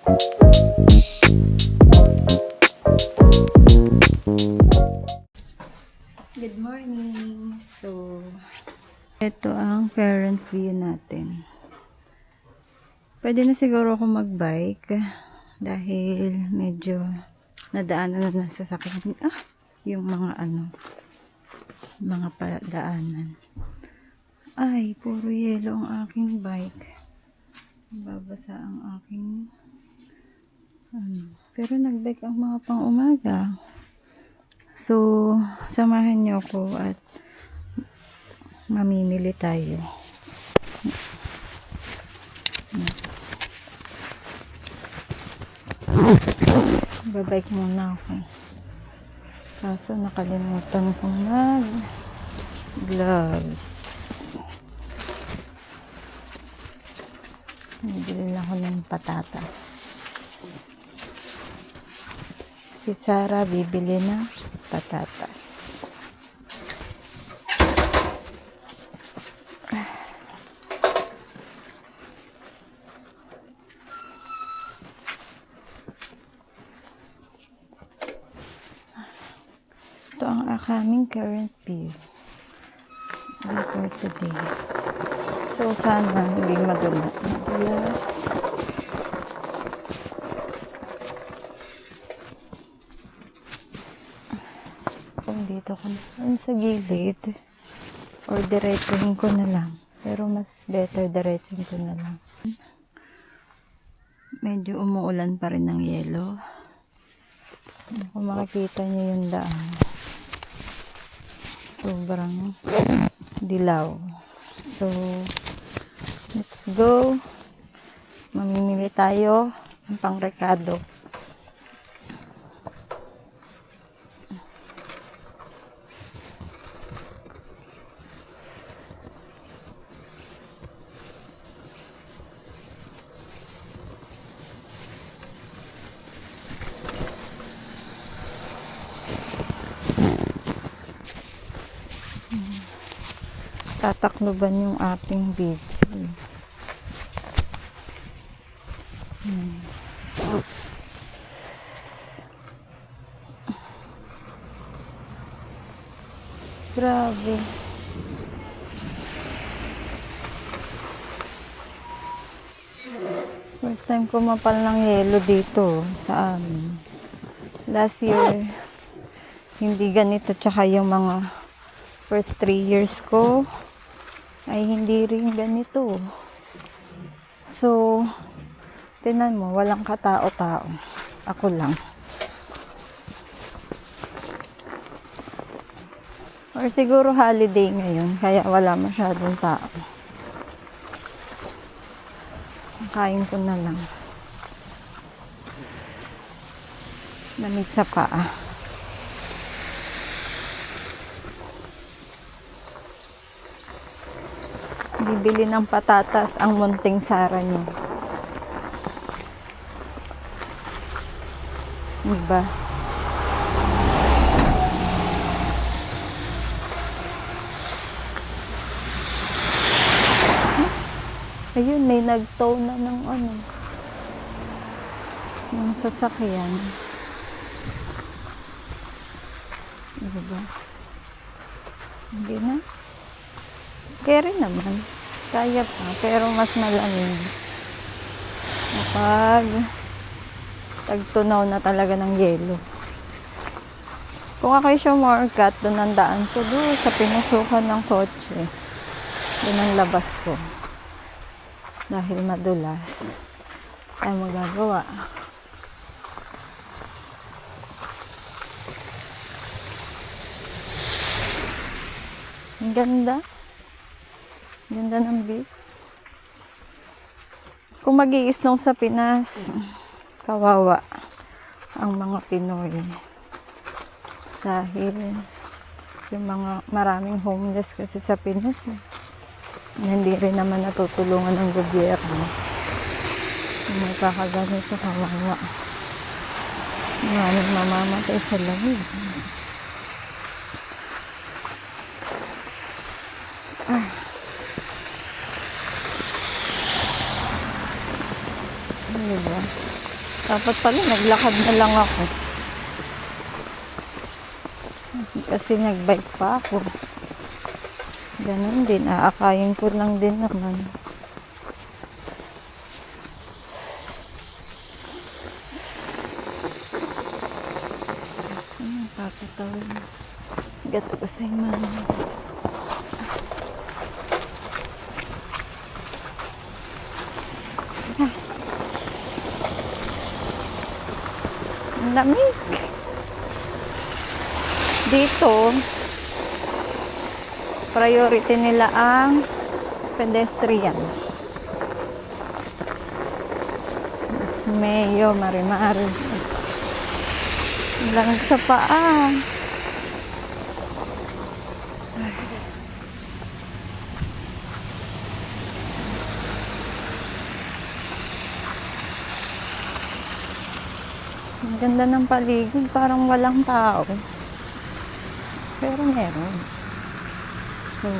Good morning! So, ito ang current view natin. Pwede na siguro ako mag-bike dahil medyo nadaanan na ng sasakyan. Yung mga mga padaanan. Ay, puro yelo ang aking bike. Babasa ang aking pero nag-bike ang mga pang-umaga. So, samahan niyo ako at mamimili tayo. Babike muna ako. Kaso nakalimutan kong gloves. Bibili lang ako ng patatas. Si Sarah bibili ng patatas. Ito ang aming current view for today. So sana hindi madulas. Kung dito ko sa gilid or diretsuhin ko na lang, pero mas better diretsuhin ko na lang. Medyo umuulan pa rin ng yelo. Kung makikita niyo yung daan, sobrang dilaw. So let's go. Mamimili tayo ng pangrekado. Tatakloban yung ating video. Grabe. First time ko mapal ng yelo dito sa amin. Last year, hindi ganito, tsaka yung mga first 3 years ko ay hindi rin ganito. So, tingnan mo, walang katao-tao. Ako lang. Or siguro holiday ngayon, kaya wala masyadong tao. Kain ko na lang. Lamig sa paa. Bibili ng patatas ang munting Sarah niyo. Diba? Ayun, may nag-tow na ng ng sasakyan. Diba? Hindi na. Kaya rin naman. Kaya pa, pero mas malamig. Kapag tagtunaw na talaga ng yelo. Kung ako'y shortcut, doon ang daan ko doon sa pinusukan ng kotse. Doon ang labas ko. Dahil madulas. Ay magagawa. Ang ganda. Ganda ng view. Kung mag-i-snow sa Pinas, kawawa ang mga Pinoy. Dahil yung mga maraming homeless kasi sa Pinas, hindi rin naman natutulungan ng gobyerno. Kung may kakaganito, kawawa. Maraming mamamatay sa lamig. Diba? Dapat pala naglakad na lang ako. Kasi nagbike pa ako. Ganun din. Aakayin ko lang din naman. Nakakatawin. Gato ko sa imanas. Ang lamig. Dito, priority nila ang pedestrian. Mas Mayo, Marimaris. Lang sa paa. Ang ganda ng paligid, parang walang tao. Pero meron. So,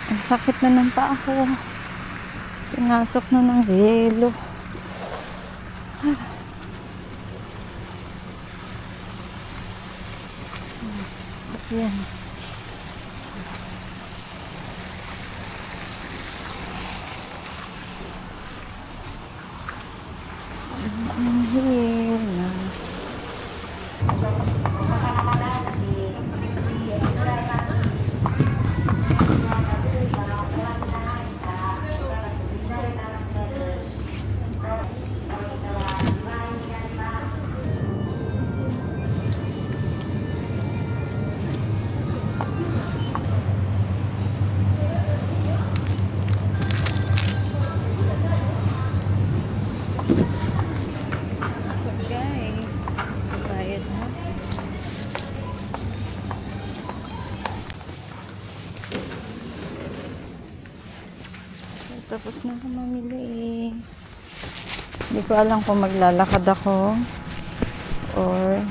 ang sakit na ng paa ko. Pinasok na ng yelo. Sakyan. So, ang hina. So guys, bayad na. So, tapos na ako mamili. Hindi ko alam kung maglalakad ako or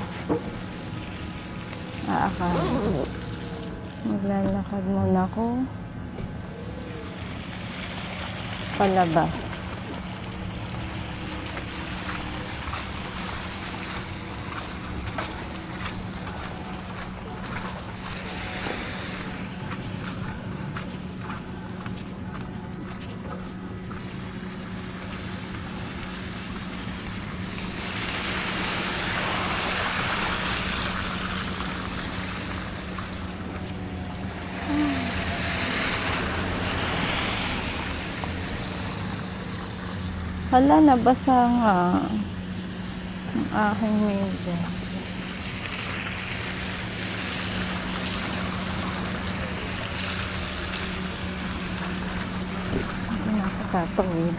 aakayin. Maglalakad muna ako palabas. Hala, nabasa nga ang aking medyas. Hindi na ako tatawid.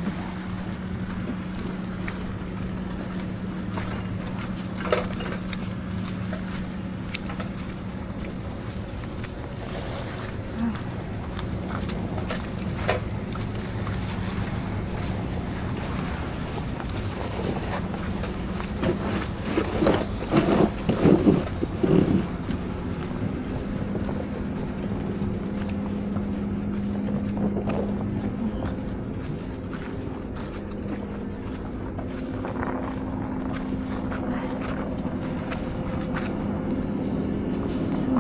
So,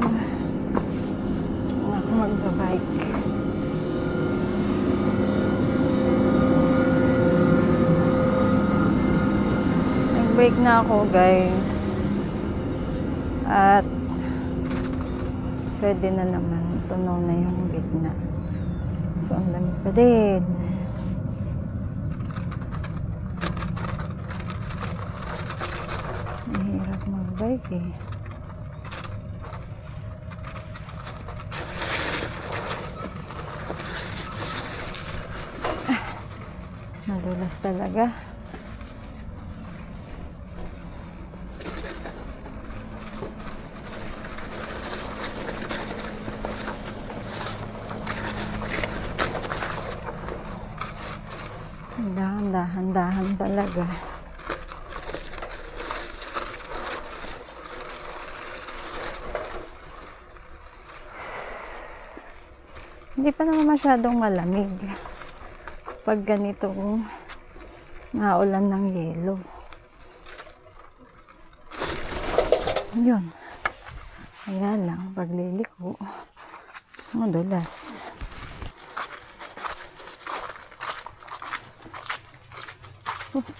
ako magbabike. Nag-bike na ako guys. At pwede na naman. Tunaw na yung gitna. So, ang lamig pa din. Mahirap mag-bike eh. Nadulas talaga. Dahan-dahan talaga. Hindi pa naman masyadong malamig. Pag ganitong Naulan ng yelo. Yun. Kaya lang, pagliliko, madulas. Oops.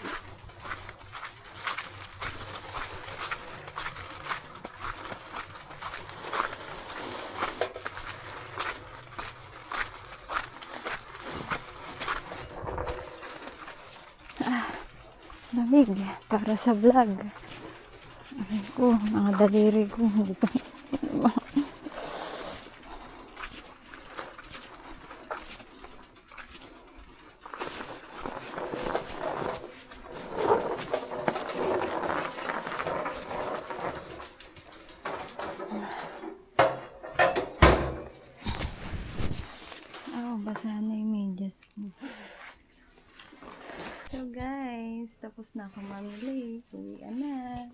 Lamig para sa vlog. Ay ko, mga daliri ko. Hindi ko. Basa na yung medyas ko. So guys, tapos na ako mamili. Uwian na.